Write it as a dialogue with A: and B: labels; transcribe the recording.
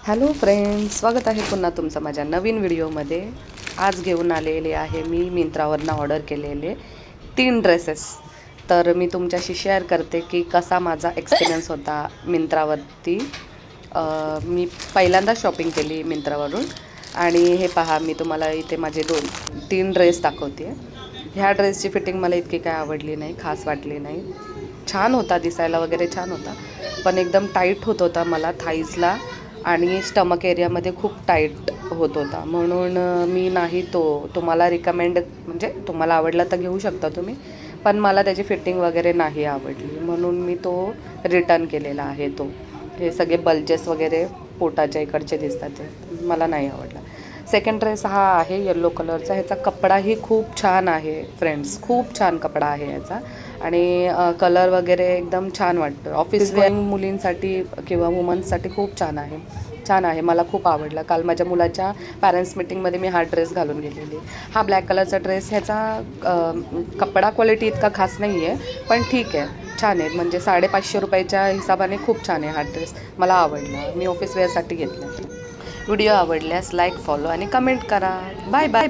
A: Hello friends, स्वागत आहे पुन्हा तुमचं माझ्या नवीन व्हिडिओमध्ये. आज घेऊन आलेले आहे मी मिंत्रावरनं ऑर्डर केलेले 3 ड्रेसेस. तर मी तुमच्याशी शेअर करते की कसा माझा एक्सपिरियन्स होता मिंत्रावरती. मी पहिल्यांदा शॉपिंग केली मिंत्रावरून आणि हे पहा, मी तुम्हाला इथे माझे 3 ड्रेस दाखवते. ह्या ड्रेसची फिटिंग मला इतकी काय आवडली नाही, खास वाटली नाही. छान होता, दिसायला वगैरे छान होता, पण एकदम टाईट होत होता मला थाईजला आणि स्टमक एरियामध्ये खूप टाईट होत होता. म्हणून मी नाही तुम्हाला रिकमेंड, म्हणजे तुम्हाला आवडला तर घेऊ शकता तुम्ही, पण मला त्याची फिटिंग वगैरे नाही आवडली म्हणून मी तो रिटर्न केलेला आहे. हे सगळे बल्जेस वगैरे पोटाच्या इकडचे दिसतात, ते मला नाही आवडला. सेकंड ड्रेस हा आहे येलो कलरचा. ह्याचा कपडाही खूप छान आहे फ्रेंड्स, खूप छान कपडा आहे याचा आणि कलर वगैरे एकदम छान वाटतं. ऑफिस गोईंग मुलींसाठी किंवा वुमन्ससाठी खूप छान आहे, मला खूप आवडला. काल माझ्या मुलाच्या पॅरेंट्स मीटिंगमध्ये मी हा ड्रेस घालून गेलेली. हा ब्लॅक कलरचा ड्रेस, ह्याचा कपडा क्वालिटी इतका खास नाही आहे, पण ठीक आहे, छान आहे. म्हणजे 550 रुपयाच्या हिसाबाने खूप छान आहे हा ड्रेस, मला आवडला. मी ऑफिस वेअरसाठी घेतला. व्हिडिओ आवडल्यास लाईक, फॉलो आणि कमेंट करा. Bye bye.